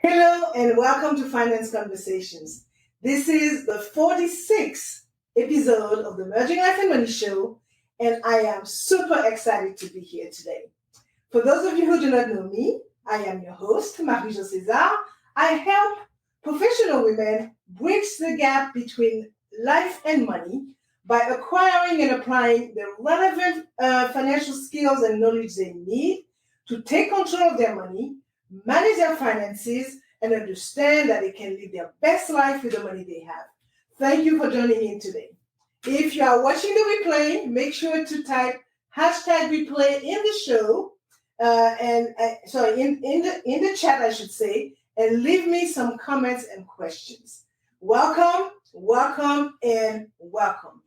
Hello and welcome to Finance Conversations. This is the 46th episode of the Merging Life and Money Show, and I am super excited to be here today. For those of you who do not know me, I am your host, Marie-Jo César. I help professional women bridge the gap between life and money by acquiring and applying the relevant financial skills and knowledge they need to take control of their money, manage their finances, and understand that they can live their best life with the money they have. Thank you for joining in today. If you are watching the replay, make sure to type hashtag replay in the show, in the chat, I should say, and leave me some comments and questions. Welcome, and welcome.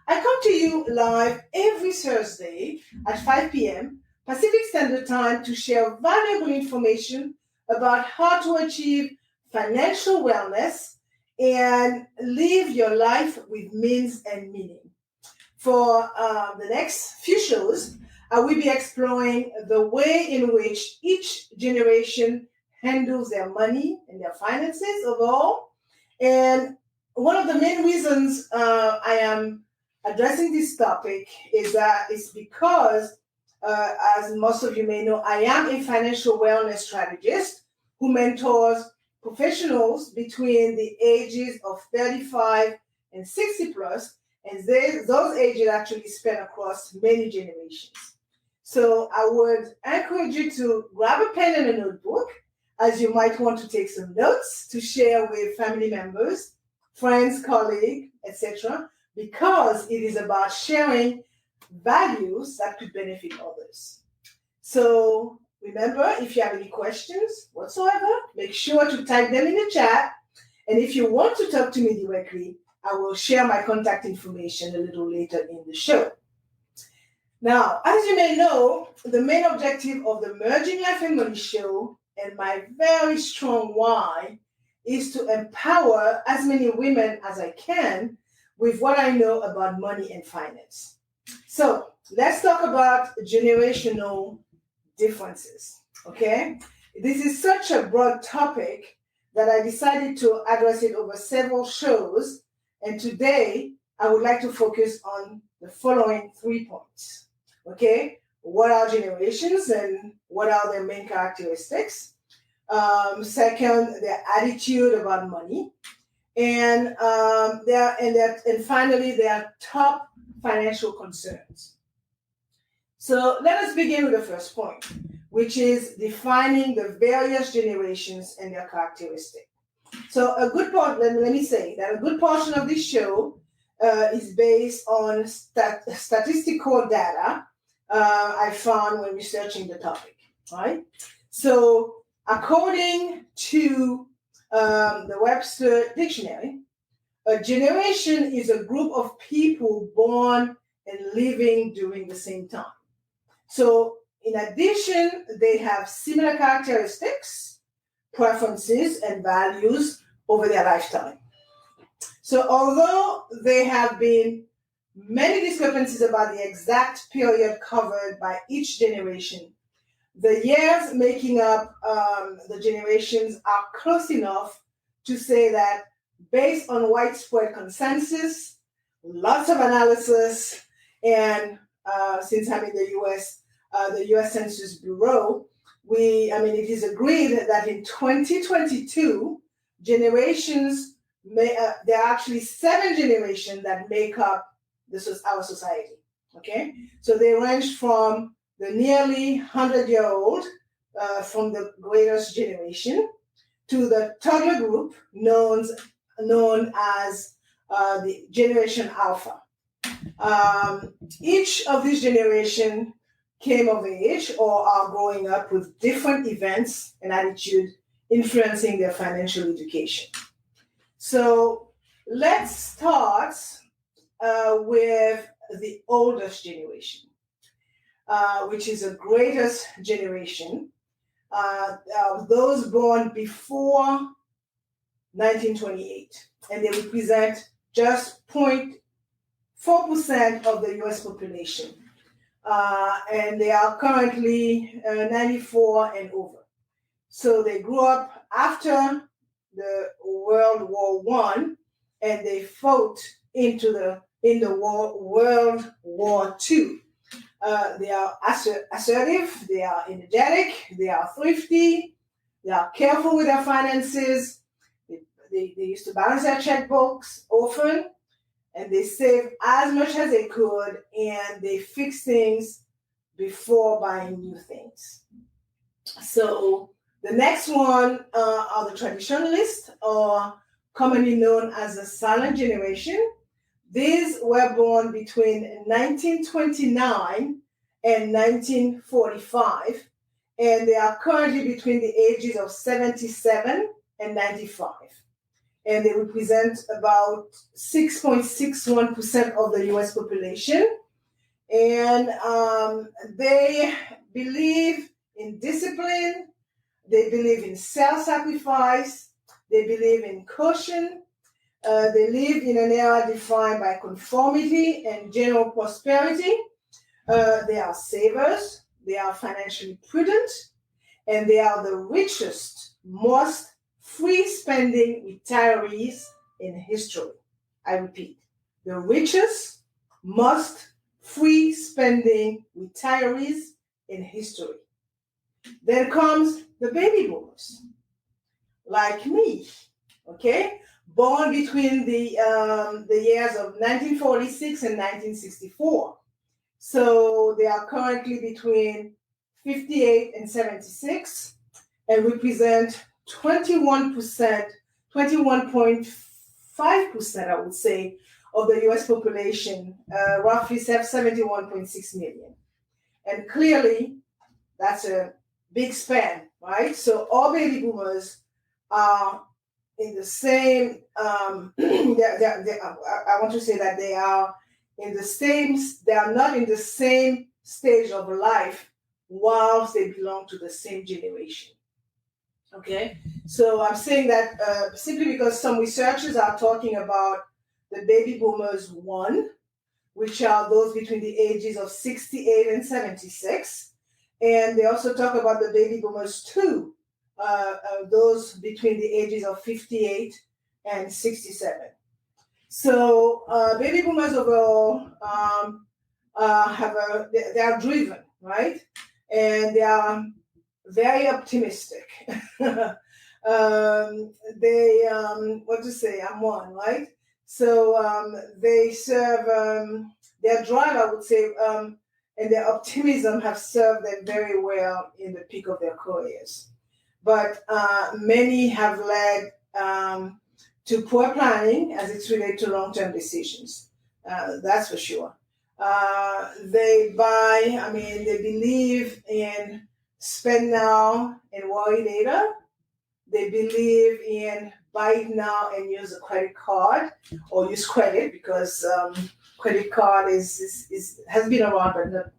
I come to you live every Thursday at 5 p.m. Pacific Standard Time to share valuable information about how to achieve financial wellness and live your life with means and meaning. For the next few shows, I will be exploring the way in which each generation handles their money and their finances overall. And one of the main reasons I am addressing this topic is because as most of you may know, I am a financial wellness strategist who mentors professionals between the ages of 35 and 60 plus, and those ages actually span across many generations. So I would encourage you to grab a pen and a notebook, as you might want to take some notes to share with family members, friends, colleagues, etc., because it is about sharing values that could benefit others. So remember, if you have any questions whatsoever, make sure to type them in the chat. And if you want to talk to me directly, I will share my contact information a little later in the show. Now, as you may know, the main objective of the Merging Life and Money Show and my very strong why is to empower as many women as I can with what I know about money and finance. So let's talk about generational differences, okay? This is such a broad topic that I decided to address it over several shows. And today, I would like to focus on the following 3 points, okay? What are generations and what are their main characteristics? Second, their attitude about money. And finally, their top financial concerns. So let us begin with the first point, which is defining the various generations and their characteristics. So a good part, let me say that a good portion of this show is based on statistical data I found when researching the topic, right? So according to the Webster Dictionary, a generation is a group of people born and living during the same time. So in addition, they have similar characteristics, preferences, and values over their lifetime. So although there have been many discrepancies about the exact period covered by each generation, the years making up the generations are close enough to say that based on widespread consensus, lots of analysis, and since I'm in the U.S. Census Bureau, it is agreed that in 2022, there are actually 7 generations that make up our society, okay? So they range from the nearly 100-year-old from the greatest generation to the toddler group known as the Generation Alpha. Each of these generations came of age or are growing up with different events and attitude influencing their financial education. So let's start with the oldest generation, which is the greatest generation, those born before 1928, and they represent just 0.4% of the U.S. population. And they are currently 94 and over. So they grew up after the World War One, and they fought in the World War Two. They are assertive, they are energetic, they are thrifty, they are careful with their finances, they used to balance their checkbooks often, and they save as much as they could, and they fix things before buying new things. So the next one are the traditionalists, or commonly known as the silent generation. These were born between 1929 and 1945, and they are currently between the ages of 77 and 95. And they represent about 6.61% of the US population. And they believe in discipline, they believe in self-sacrifice, they believe in caution. They live in an era defined by conformity and general prosperity. They are savers, they are financially prudent, and they are the richest, most free-spending retirees in history. I repeat, the richest, most free-spending retirees in history. Then comes the baby boomers, like me, okay? Born between the years of 1946 and 1964. So they are currently between 58 and 76 and represent 21.5%, I would say, of the US population, roughly 71.6 million. And clearly, that's a big span, right? So all baby boomers are in the same, I want to say that they are not in the same stage of life whilst they belong to the same generation. Okay, so I'm saying that simply because some researchers are talking about the baby boomers 1, which are those between the ages of 68 and 76. And they also talk about the baby boomers 2, those between the ages of 58 and 67. So baby boomers overall they are driven, right? And they are very optimistic. I'm one, right? So they serve their drive, I would say, and their optimism have served them very well in the peak of their careers. But many have led to poor planning as it's related to long-term decisions. That's for sure. They believe in spend now and worry later. They believe in buy it now and use a credit card or use credit because credit card has been around but not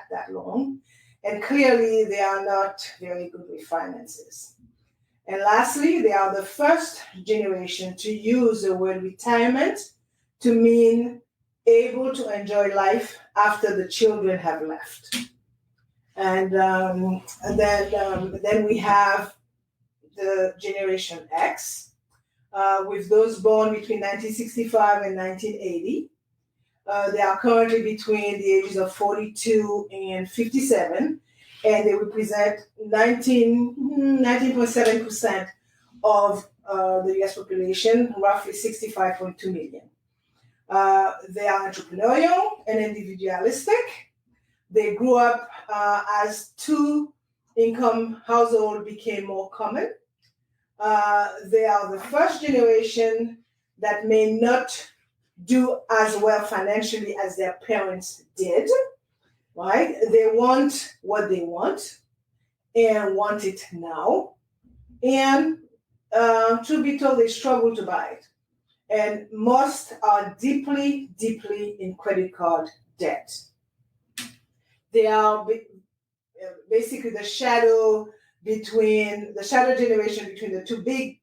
that long. And clearly they are not very good with finances. And lastly, they are the first generation to use the word retirement to mean able to enjoy life after the children have left. And then we have the Generation X, with those born between 1965 and 1980. They are currently between the ages of 42 and 57, and they represent 19.7% of the US population, roughly 65.2 million. They are entrepreneurial and individualistic. They grew up as two-income household became more common. They are the first generation that may not do as well financially as their parents did, right? They want what they want and want it now. And truth be told, they struggle to buy it. And most are deeply, deeply in credit card debt. They are basically the shadow generation between the two big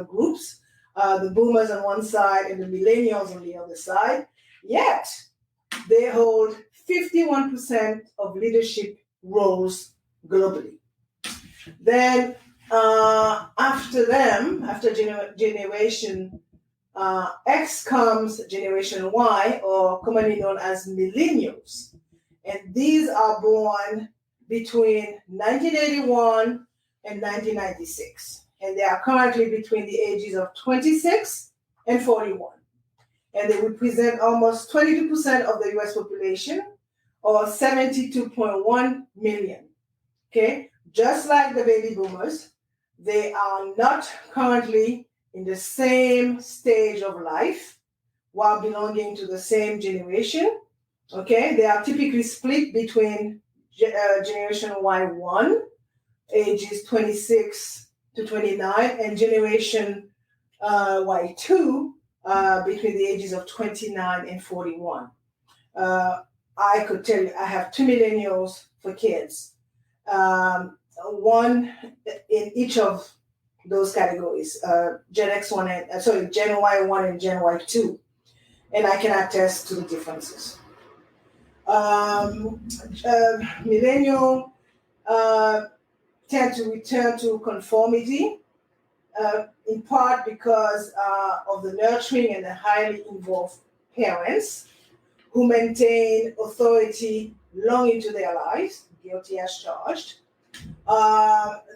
groups, the boomers on one side and the millennials on the other side. Yet, they hold 51% of leadership roles globally. Then after them, after generation X comes Generation Y, or commonly known as Millennials. And these are born between 1981 and 1996. And they are currently between the ages of 26 and 41. And they represent almost 22% of the US population, or 72.1 million. Okay? Just like the baby boomers, they are not currently in the same stage of life while belonging to the same generation. Okay, they are typically split between Generation Y1, ages 26 to 29, and Generation Y2, between the ages of 29 and 41. I could tell you, I have 2 millennials for kids, one in each of those categories, Gen X1 and Gen Y1 and Gen Y2, and I can attest to the differences. Millennial tend to return to conformity, in part because of the nurturing and the highly involved parents who maintain authority long into their lives, guilty as charged.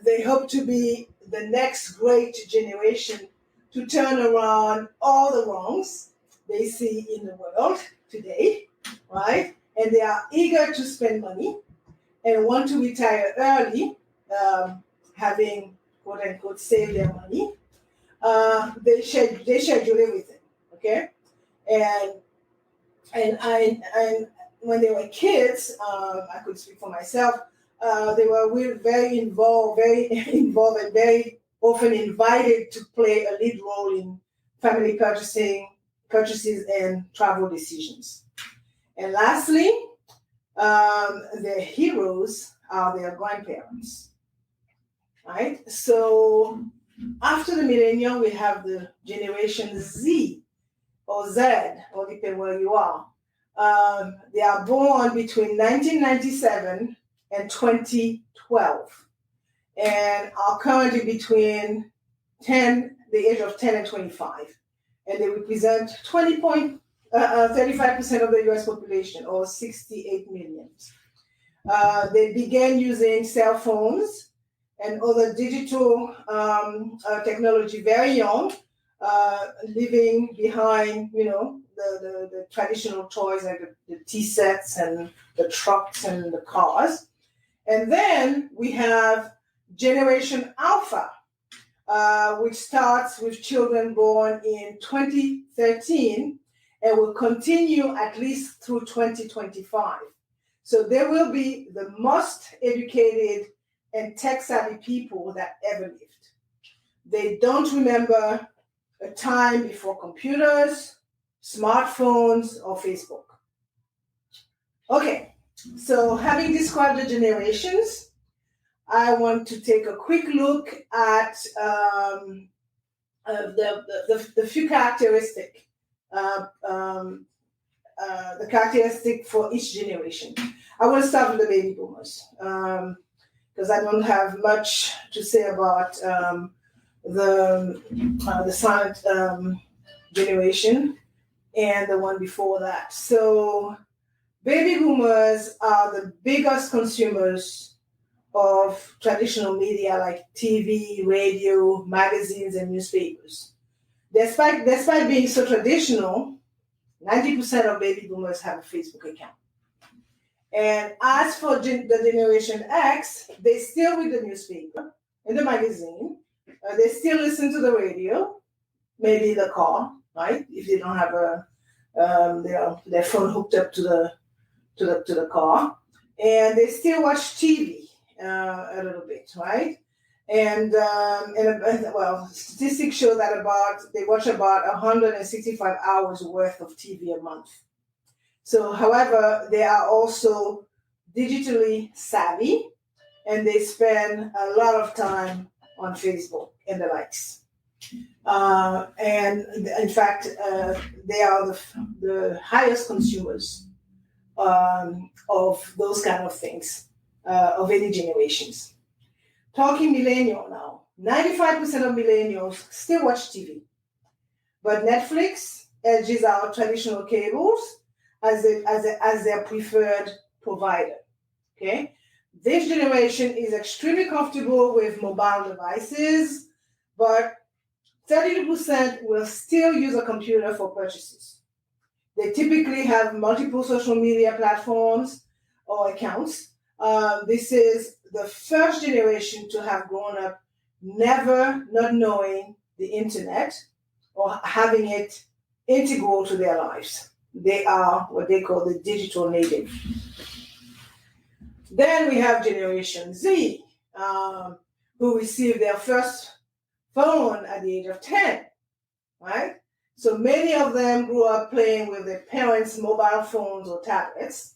They hope to be the next great generation to turn around all the wrongs they see in the world today, right? And they are eager to spend money and want to retire early, having quote unquote saved their money. They schedule everything, okay? And when they were kids, I could speak for myself. They were very involved, and very often invited to play a lead role in family purchases, and travel decisions. And lastly, their heroes are their grandparents, right? So after the millennial, we have the Generation Z or Z, or depending where you are. They are born between 1997 and 2012, and are currently between the age of 10 and 25, and they represent 35% of the US population, or 68 million. They began using cell phones and other digital technology very young, leaving behind, the traditional toys like the tea sets and the trucks and the cars. And then we have Generation Alpha, which starts with children born in 2013 and will continue at least through 2025. So they will be the most educated and tech-savvy people that ever lived. They don't remember a time before computers, smartphones, or Facebook. Okay, so having described the generations, I want to take a quick look at the few characteristics, the characteristic for each generation. I want to start with the baby boomers, because I don't have much to say about the silent generation and the one before that. So baby boomers are the biggest consumers of traditional media like TV, radio, magazines, and newspapers. Despite being so traditional, 90% of baby boomers have a Facebook account. And as for the Generation X, they still read the newspaper and the magazine. They still listen to the radio, maybe the car, right? If they don't have their phone hooked up to the car, and they still watch TV a little bit, right? And statistics show that they watch about 165 hours worth of TV a month. So, however, they are also digitally savvy, and they spend a lot of time on Facebook and the likes. And in fact, they are the highest consumers of those kind of things, of any generations. talking millennial now. 95% of millennials still watch TV. But Netflix edges out traditional cables as their preferred provider. Okay? This generation is extremely comfortable with mobile devices, but 32% will still use a computer for purchases. They typically have multiple social media platforms or accounts. This is the first generation to have grown up never not knowing the internet or having it integral to their lives. They are what they call the digital native. Then we have Generation Z, who received their first phone at the age of 10, right? So many of them grew up playing with their parents' mobile phones or tablets.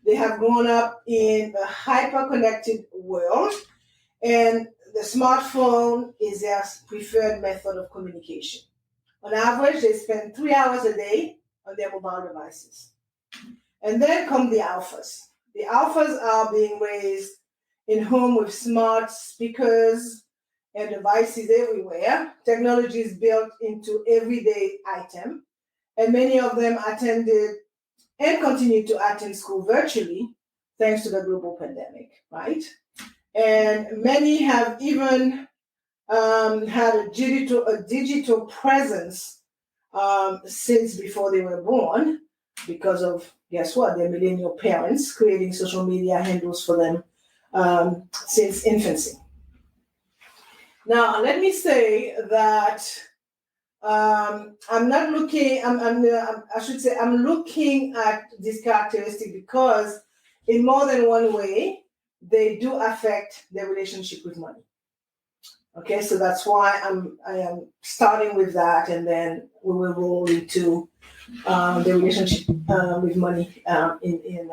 They have grown up in a hyper-connected world, and the smartphone is their preferred method of communication. On average, they spend 3 hours a day on their mobile devices. And then come the alphas. The alphas are being raised in home with smart speakers and devices everywhere. Technology is built into everyday item. And many of them attended and continue to attend school virtually thanks to the global pandemic, right? And many have even had a digital presence since before they were born because of, guess what, their millennial parents creating social media handles for them since infancy. Now, let me say that I'm looking at this characteristic because in more than one way, they do affect their relationship with money. Okay, so that's why I am starting with that, and then we will roll into the relationship with money in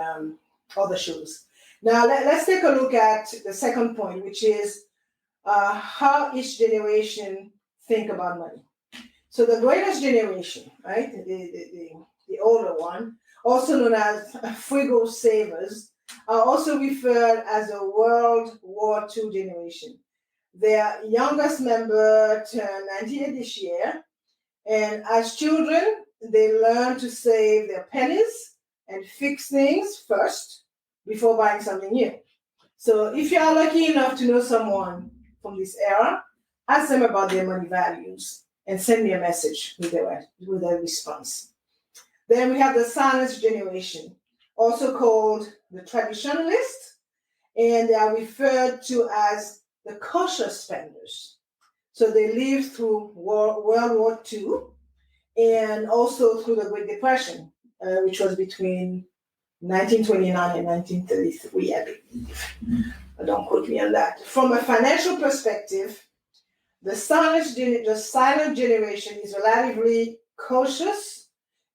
other shows. Now, let's take a look at the second point, which is how each generation think about money. So the greatest generation, right, the older one, also known as frugal savers, are also referred as a World War II generation. Their youngest member turned 98 this year, and as children, they learn to save their pennies and fix things first before buying something new. So if you are lucky enough to know someone from this era, ask them about their money values and send me a message with their response. Then we have the silent generation, also called the traditionalists, and they are referred to as the cautious spenders. So they lived through World War II and also through the Great Depression, which was between 1929 and 1933, I believe. Don't quote me on that. From a financial perspective, the silent generation is relatively cautious,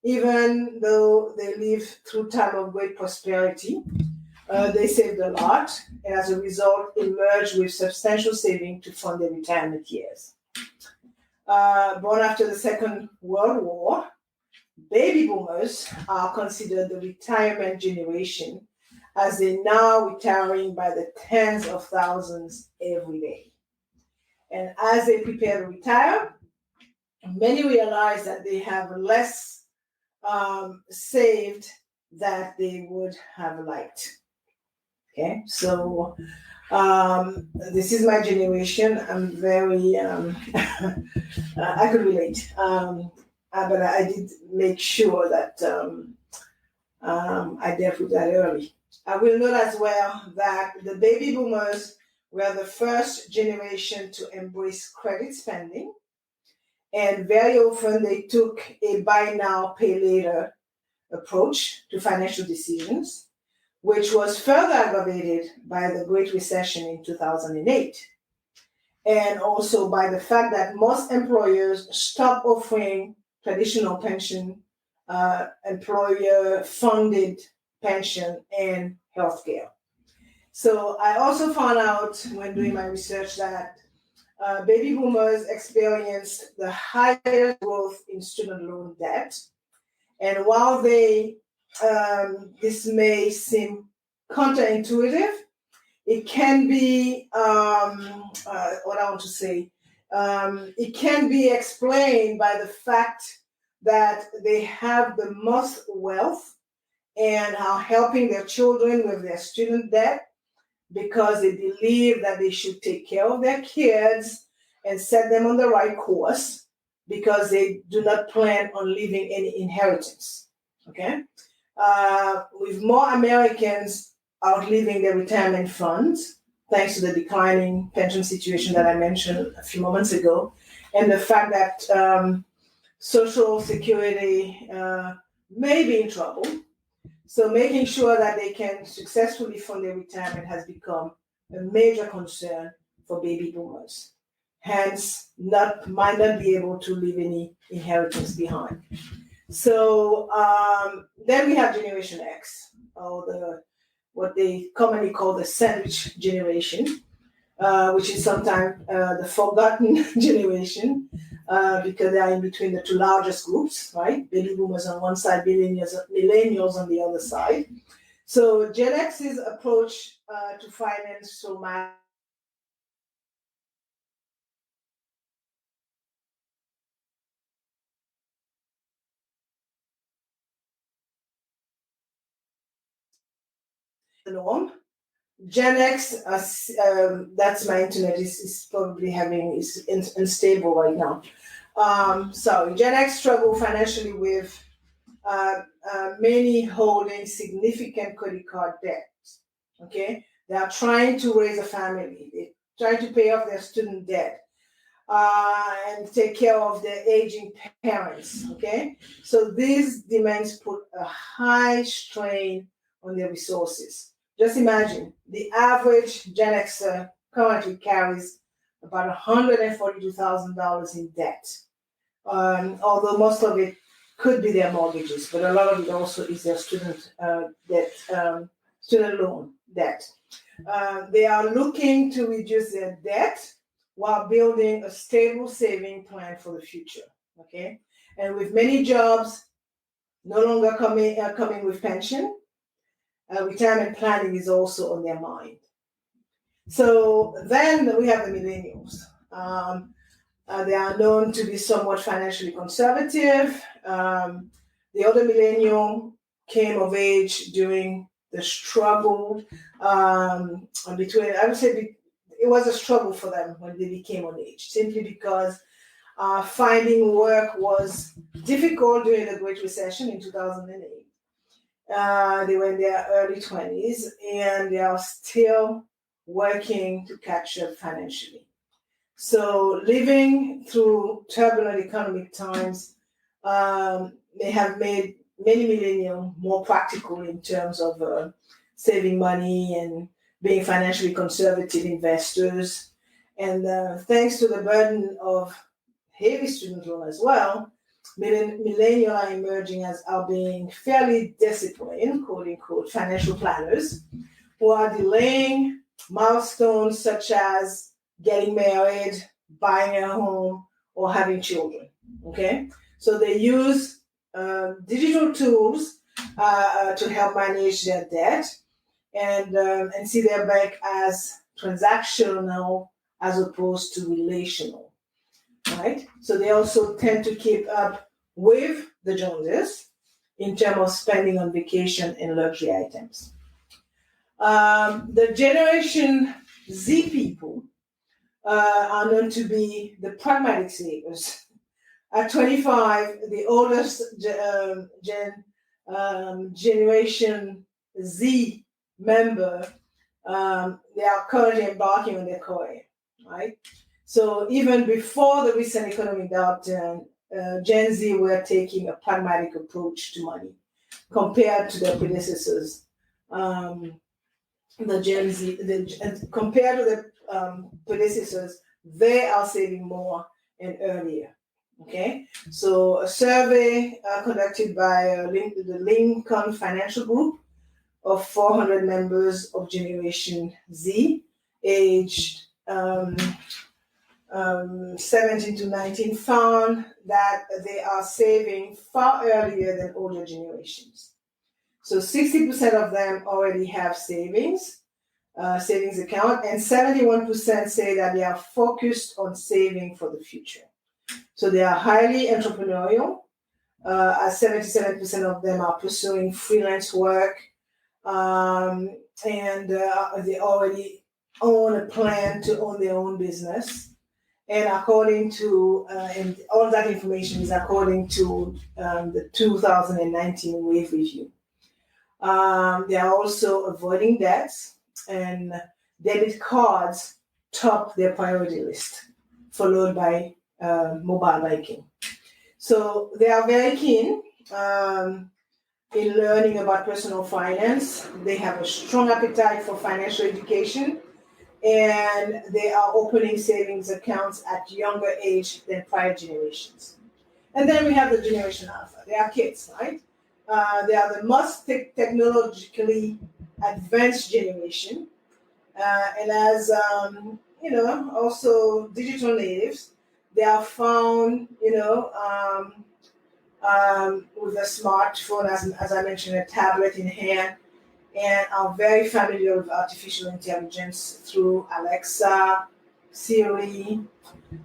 even though they lived through time of great prosperity. They saved a lot, and as a result, emerged with substantial saving to fund their retirement years. Born after the Second World War, baby boomers are considered the retirement generation, as they're now retiring by the tens of thousands every day. And as they prepare to retire, many realize that they have less saved than they would have liked. Okay, so this is my generation. I'm very, I could relate, but I did make sure that I dealt with that early. I will note as well that the baby boomers were the first generation to embrace credit spending, and very often they took a buy now, pay later approach to financial decisions, which was further aggravated by the Great Recession in 2008, and also by the fact that most employers stopped offering traditional pension, employer-funded pension, and healthcare. So I also found out when doing my research that baby boomers experienced the highest growth in student loan debt. And while this may seem counterintuitive, It can be, what I want to say, it can be explained by the fact that they have the most wealth and are helping their children with their student debt because they believe that they should take care of their kids and set them on the right course because they do not plan on leaving any inheritance. Okay? With more Americans outliving their retirement funds, thanks to the declining pension situation that I mentioned a few moments ago, and the fact that Social Security may be in trouble. So making sure that they can successfully fund their retirement has become a major concern for baby boomers. Hence, might not be able to leave any inheritance behind. So then we have Generation X, or what they commonly call the sandwich generation, which is sometimes the forgotten generation because they are in between the two largest groups, right? Baby boomers on one side, millennials on the other side. So Gen X's approach to financial matters the norm. Gen X, that's my internet is probably is unstable right now. So Gen X struggle financially with many holding significant credit card debt. Okay, they are trying to raise a family. They try to pay off their student debt and take care of their aging parents. Okay, so these demands put a high strain on their resources. Just imagine the average Gen Xer currently carries about $142,000 in debt, although most of it could be their mortgages, but a lot of it also is their student debt, student loan debt. They are looking to reduce their debt while building a stable saving plan for the future. Okay, and with many jobs no longer coming with pension, retirement planning is also on their mind. So then we have the millennials. They are known to be somewhat financially conservative. The older millennial came of age during the struggle between, I would say it was a struggle for them when they became of age, simply because finding work was difficult during the Great Recession in 2008. They were in their early 20s and they are still working to catch up financially. So living through turbulent economic times, they have made many millennials more practical in terms of saving money and being financially conservative investors. And thanks to the burden of heavy student loan as well, millennials are emerging as being fairly disciplined, quote unquote, financial planners who are delaying milestones such as getting married, buying a home, or having children. Okay, so they use digital tools to help manage their debt and see their bank as transactional as opposed to relational. Right? So they also tend to keep up with the Joneses in terms of spending on vacation and luxury items. The Generation Z people are known to be the pragmatic savers. At 25, the oldest Generation Z member, they are currently embarking on their career, right? So even before the recent economic downturn, Gen Z were taking a pragmatic approach to money compared to their predecessors. The Gen Z, compared to the predecessors, they are saving more and earlier. Okay, so a survey conducted by the Lincoln Financial Group of 400 members of Generation Z, aged 17 to 19, found that they are saving far earlier than older generations. So 60% of them already have savings, savings account, and 71% say that they are focused on saving for the future. So they are highly entrepreneurial, as 77% of them are pursuing freelance work, and they already own a plan to own their own business. And according to, and all that information is according to the 2019 Wave Review. They are also avoiding debts, and debit cards top their priority list, followed by mobile banking. So they are very keen in learning about personal finance. They have a strong appetite for financial education, and they are opening savings accounts at younger age than prior generations. And then we have the Generation Alpha. They are kids, right? They are the most technologically advanced generation, and as also digital natives. They are found, with a smartphone, as I mentioned, a tablet in hand, and are very familiar with artificial intelligence through Alexa, Siri.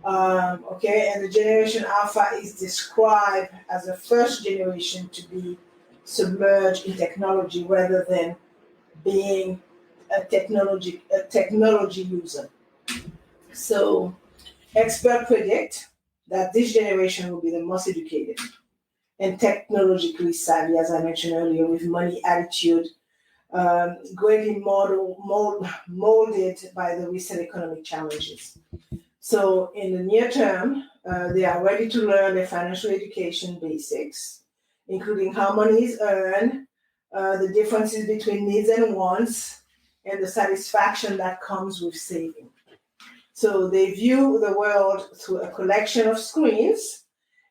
And the Generation Alpha is described as the first generation to be submerged in technology rather than being a technology user. So experts predict that this generation will be the most educated and technologically savvy, as I mentioned earlier, with money attitude, greatly molded by the recent economic challenges. So in the near term, they are ready to learn the financial education basics, including how money is earned, the differences between needs and wants, and the satisfaction that comes with saving. So they view the world through a collection of screens,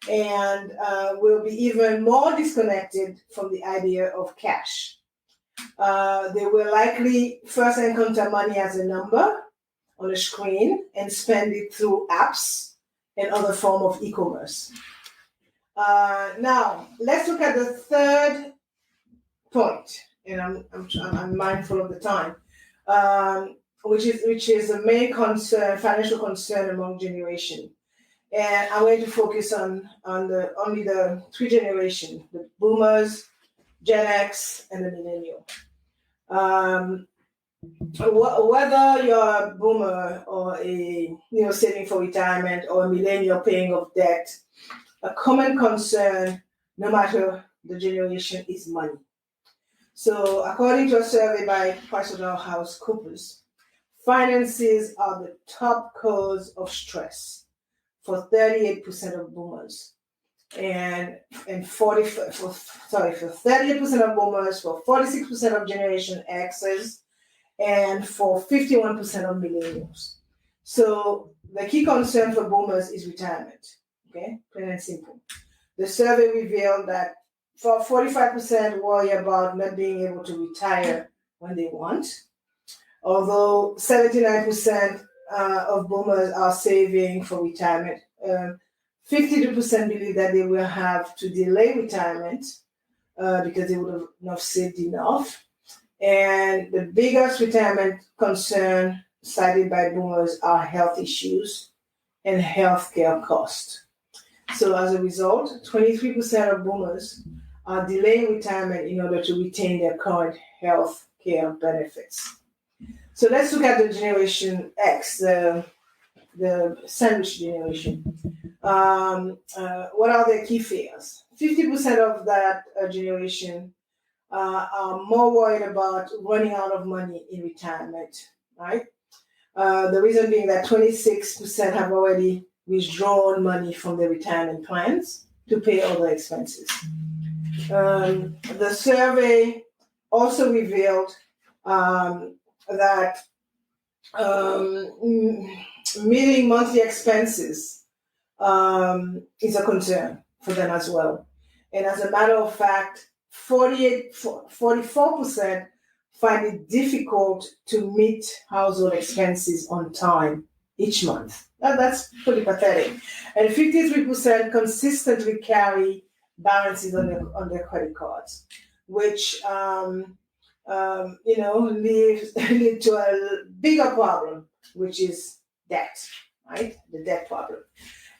and will be even more disconnected from the idea of cash. They will likely first encounter money as a number on a screen and spend it through apps and other form of e-commerce. Now, let's look at the third point, and I'm mindful of the time, which is the main concern, financial concern among generation. And I'm going to focus on only the three generations: the boomers, Gen X, and the millennial. Whether you're a boomer or a saving for retirement, or a millennial paying off debt, a common concern, no matter the generation, is money. So, according to a survey by PricewaterhouseCoopers, finances are the top cause of stress for 38% of boomers, and for 38% of boomers, for 46% of Generation X's, and for 51% of millennials. So the key concern for boomers is retirement. Okay, plain and simple. The survey revealed that for 45% worry about not being able to retire when they want, although 79% of boomers are saving for retirement. 52% believe that they will have to delay retirement because they would have not saved enough. And the biggest retirement concern cited by boomers are health issues and healthcare costs. So as a result, 23% of boomers are delaying retirement in order to retain their current health care benefits. So let's look at the Generation X, the sandwich generation. What are their key fears? 50% of that generation are more worried about running out of money in retirement, right? The reason being that 26% have already withdrawn money from their retirement plans to pay other expenses. The survey also revealed that meeting monthly expenses is a concern for them as well. And as a matter of fact, 44% find it difficult to meet household expenses on time each month. That's pretty pathetic. And 53% consistently carry balances on their credit cards, which lead to a bigger problem, which is debt, right? The debt problem.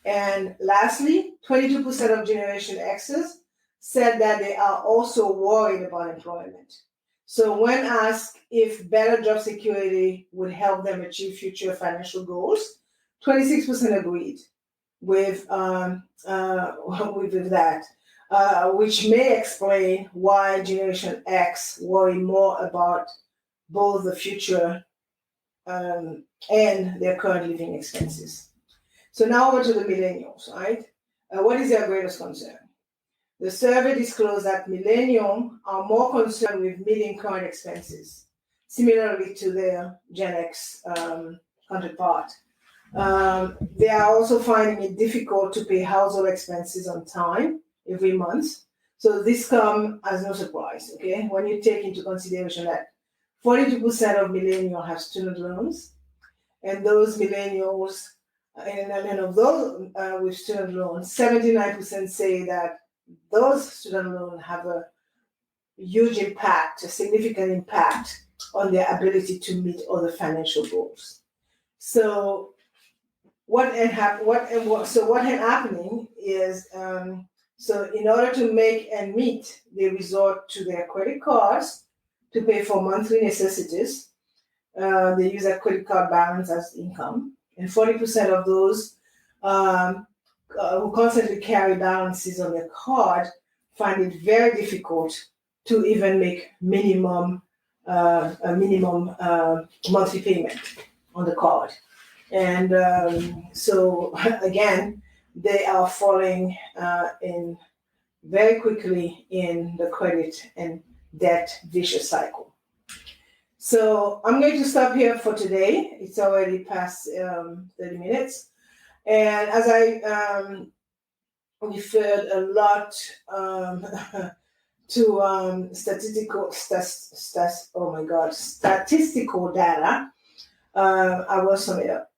And lastly, 22% of Generation Xers said that they are also worried about employment. So when asked if better job security would help them achieve future financial goals, 26% agreed with that, which may explain why Generation X worry more about both the future and their current living expenses. So now over to the millennials, right? What is their greatest concern? The survey disclosed that millennials are more concerned with meeting current expenses, similarly to their Gen X counterpart. They are also finding it difficult to pay household expenses on time every month. So this comes as no surprise, okay? When you take into consideration that 42% of millennials have student loans, and those millennials, and of those with student loans, 79% say that those student loans have a huge impact, a significant impact on their ability to meet other financial goals. So what had happening is, so in order to make and meet, they resort to their credit cards to pay for monthly necessities. They use their credit card balance as income, and 40% of those who constantly carry balances on their card find it very difficult to even make a minimum monthly payment on the card. And so again, they are falling in very quickly in the credit and debt vicious cycle. So I'm going to stop here for today. It's already past 30 minutes. And as I referred a lot to statistical data, I will sum it up.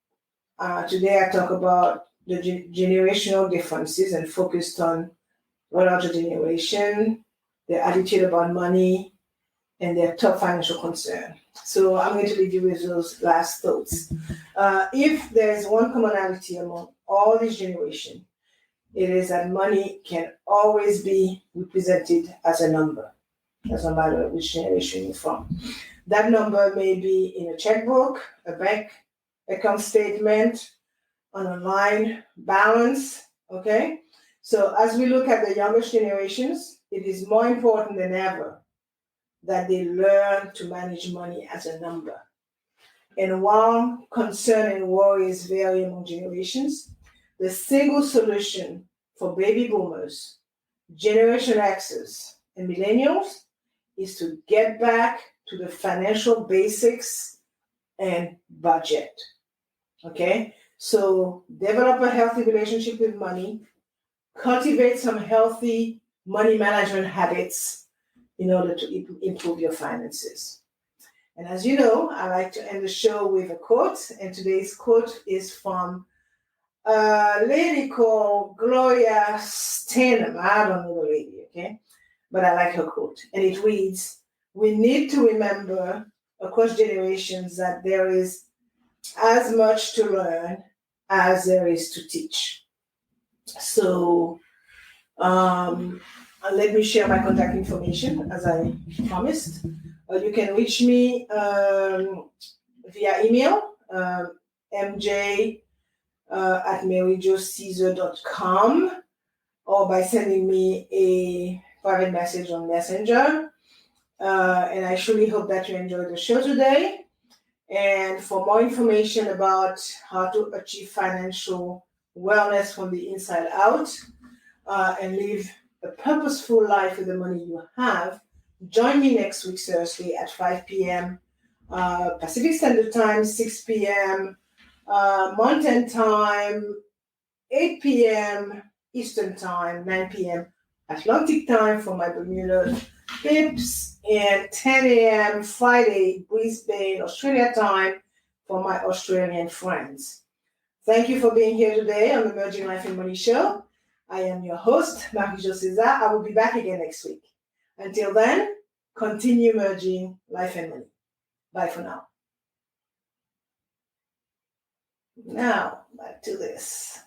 Today I talk about the generational differences and focused on what larger generation, their attitude about money, and their top financial concern. So I'm going to leave you with those last thoughts. If there is one commonality among all these generations, it is that money can always be represented as a number. Doesn't matter which generation you're from. That number may be in a checkbook, a bank account statement, an online balance, okay? So as we look at the youngest generations, it is more important than ever that they learn to manage money as a number. And while concern and worries vary among generations, the single solution for baby boomers, Generation X's, and millennials is to get back to the financial basics and budget. Okay? So develop a healthy relationship with money, cultivate some healthy money management habits in order to improve your finances. And as you know, I like to end the show with a quote, and today's quote is from a lady called Gloria Steinem. I don't know the lady, okay? But I like her quote. And it reads, "We need to remember across generations that there is as much to learn as there is to teach." So let me share my contact information as I promised. You can reach me via email, mj at maryjocaesar.com, or by sending me a private message on Messenger. And I truly hope that you enjoyed the show today. And for more information about how to achieve financial wellness from the inside out and live a purposeful life with the money you have, join me next week, Thursday at 5 p.m. Pacific Standard Time, 6 p.m. Mountain Time, 8 p.m. Eastern Time, 9 p.m. Atlantic Time for my Bermuda Pips, and 10 a.m. Friday, Brisbane, Australia time for my Australian friends. Thank you for being here today on the Merging Life and Money Show. I am your host, Marie-Jo César. I will be back again next week. Until then, continue merging life and money. Bye for now. Now, back to this.